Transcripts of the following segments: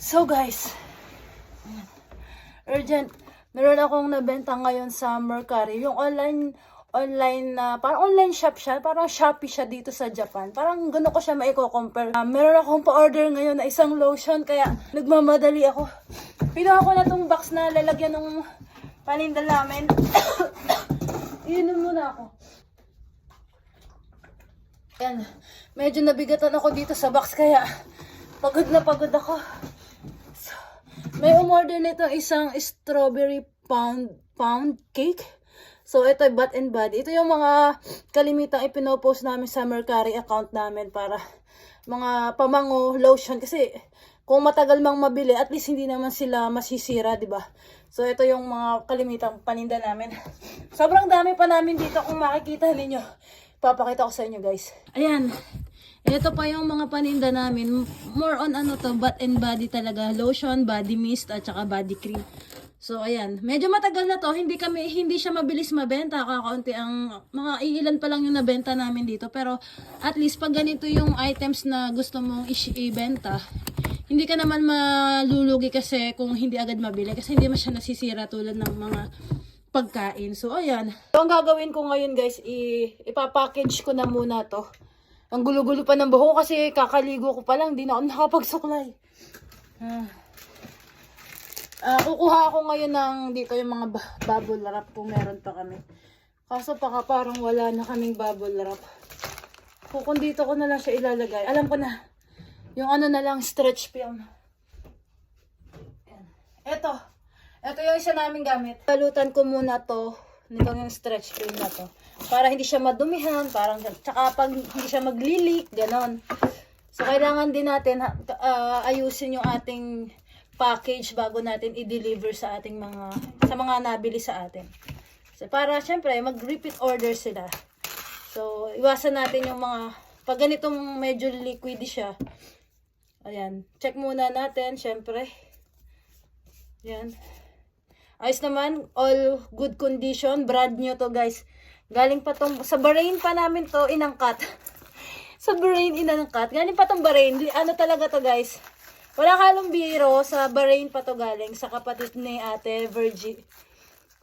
So guys, urgent. Meron akong nabenta ngayon sa Mercari. Yung online na, parang online shop siya. Parang Shopee siya dito sa Japan. Parang gano'n ko siya maiko-compare. Meron akong pa-order ngayon na isang lotion. Kaya nagmamadali ako. Pinuha ko na tong box na lalagyan ng paninda namin. Iinom muna ako. Yan. Medyo nabigatan ako dito sa box. Kaya pagod na pagod ako. May umorder nito isang strawberry pound cake. So, ito ay Bath and Body. Ito yung mga kalimitang ipinopost namin sa Mercari account namin para mga pamango, lotion. Kasi, kung matagal mang mabili, at least hindi naman sila masisira, di ba? So, ito yung mga kalimitang paninda namin. Sobrang dami pa namin dito kung makikita ninyo. Papakita ko sa inyo, guys. Ayan. Ito pa yung mga paninda namin. More on Bath and Body talaga. Lotion, body mist, at saka body cream. So, ayan. Medyo matagal na to. Hindi siya mabilis mabenta. Kakaunti ang, mga iilan pa lang yung nabenta namin dito. Pero, at least, pag ganito yung items na gusto mong ibenta, hindi ka naman malulugi kasi kung hindi agad mabili. Kasi hindi man siya nasisira tulad ng mga pagkain. So, ayan. So, ang gagawin ko ngayon, guys, ipapackage ko na muna to. Ang gulo-gulo pa ng buhok kasi kakaligo ko pa lang. Hindi na ako nakapagsuklay. Kukuha ako ngayon ng dito yung mga bubble wrap kung meron pa kami. Kaso parang wala na kaming bubble wrap. Kung dito ko na lang siya ilalagay. Alam ko na. Yung na lang stretch film. Ito yung isa namin gamit. Balutan ko muna to. Nito yung stretch film na to. Para hindi siya madumihan, tsaka pag hindi siya maglilik, ganon. So, kailangan din natin ayusin yung ating package bago natin i-deliver sa mga nabili sa atin. So, para syempre, mag-repeat order sila. So, iwasan natin yung pag ganitong medyo liquid siya. Ayan, check muna natin, syempre. Ayan. Ayos naman, all good condition, brand new to guys. Galing pa tong, sa Bahrain pa namin to inangkat. Sa Bahrain inangkat. Galing pa tong Bahrain. Ano talaga to guys? Wala halong biro. Sa Bahrain pa to galing. Sa kapatid ni Ate Virgie.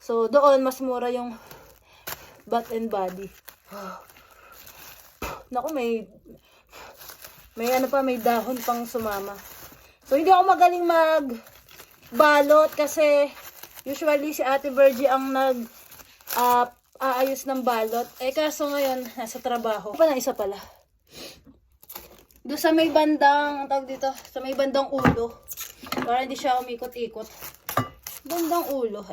So doon mas mura yung Bath and Body. Naku, may may dahon pang sumama. So hindi ako magaling magbalot kasi usually si Ate Virgie ang aayos ng balot. Kaso ngayon, nasa trabaho. Pa na isa pala. Doon sa may bandang, sa may bandang ulo. Para hindi siya umikot-ikot. Bandang ulo.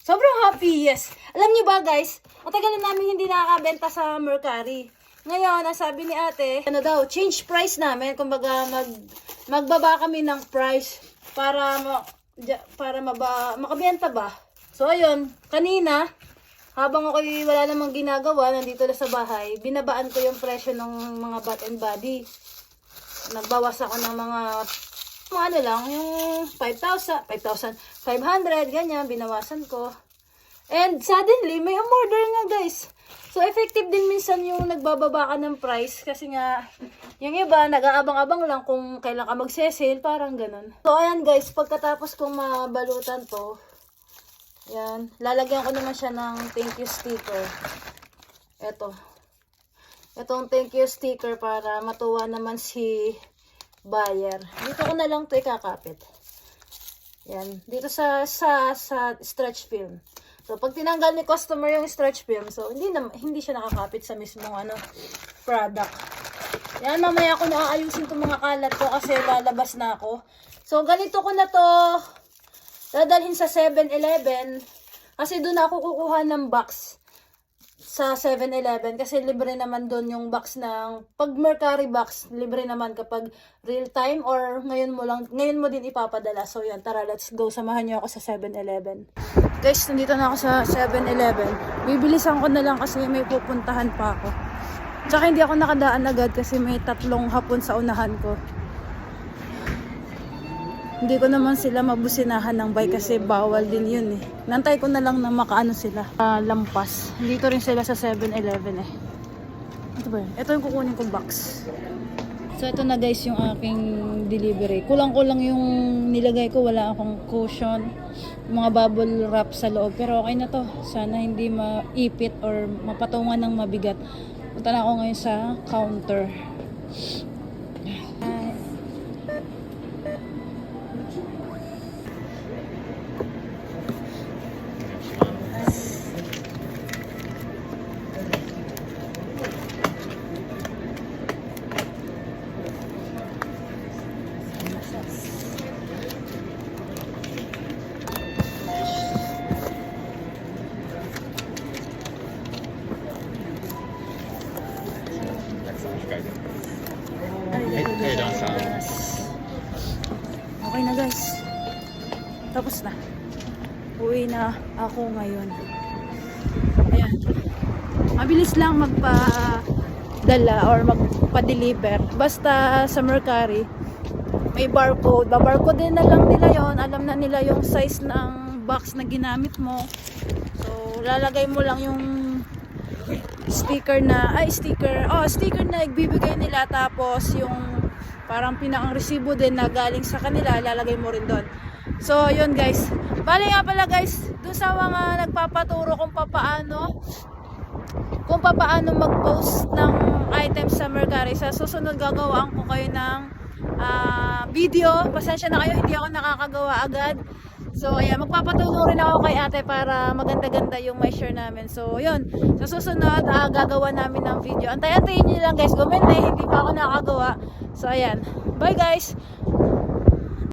Sobrang happy, yes. Alam niyo ba guys, matagal na namin hindi nakakabenta sa Mercari. Ngayon, nasabi ni ate, change price namin. Kumbaga, magbaba kami ng price para makabenta ba. So, ayun, kanina, habang ako wala namang ginagawa, nandito na sa bahay, binabaan ko yung presyo ng mga Bath and Body. Nagbawas ako ng mga yung 5,500, ganyan, binawasan ko. And suddenly, may umorder nga guys. So, effective din minsan yung nagbababa ka ng price. Kasi nga, yung iba, nag-aabang-abang lang kung kailan ka mag-sale, parang ganun. So, ayan guys, pagkatapos kong mabalutan to, yan, lalagyan ko naman siya ng thank you sticker. Itong thank you sticker para matuwa naman si buyer. Dito ko na lang ito ikakapit. Yan, dito sa stretch film. So, pag tinanggal ni customer yung stretch film, so, hindi siya nakakapit sa mismong product. Yan, mamaya ko naaayusin itong mga kalat ko kasi lalabas na ako. So, ganito ko na to dadalhin sa 7-Eleven. Kasi doon ako kukuha ng box sa 7-Eleven. Kasi libre naman doon yung box ng, pag Mercari box, libre naman kapag real time or ngayon mo din ipapadala. So, yan, tara, let's go. Samahan niyo ako sa 7-Eleven. Guys, nandito na ako sa 7-Eleven. Bibilisan ko na lang kasi may pupuntahan pa ako. Tsaka hindi ako nakadaan agad kasi may 3 hapon sa unahan ko. Hindi ko naman sila mabusinahan ng bike kasi bawal din yun eh. Nantay ko na lang na makaano sila. Lampas. Dito rin sila sa 7-Eleven eh. Ito ba yun? Ito yung kukunin kong box. So ito na guys yung aking delivery. Kulang-kulang yung nilagay ko, wala akong cushion, mga bubble wrap sa loob. Pero okay na to. Sana hindi maipit or mapatungan ng mabigat. Punta na ako ngayon sa counter. Okay na guys. Tapos na. Uwi na ako ngayon. Ayan. Mabilis lang magpa-dala or magpa-deliver. Basta sa Mercari, may barcode. Babarcode din na lang nila yon. Alam na nila yung size ng box na ginamit mo. So, lalagay mo lang yung sticker na igbibigay nila, tapos yung parang pinakang resibo din na galing sa kanila lalagay mo rin doon. So yun guys, bali nga pala guys, dun sa mga nagpapaturo kung papaano mag-post ng items sa Mercari, sa susunod gagawaan ko kayo ng video. Pasensya na kayo, hindi ako nakakagawa agad. So, ayan, magpapatulong rin ako kay ate para maganda-ganda yung may share namin. So, yun. Sa susunod, gagawa namin ng video. Antay-antayin nyo lang guys. Comment na, hindi pa ako nakagawa. So, ayan. Bye guys!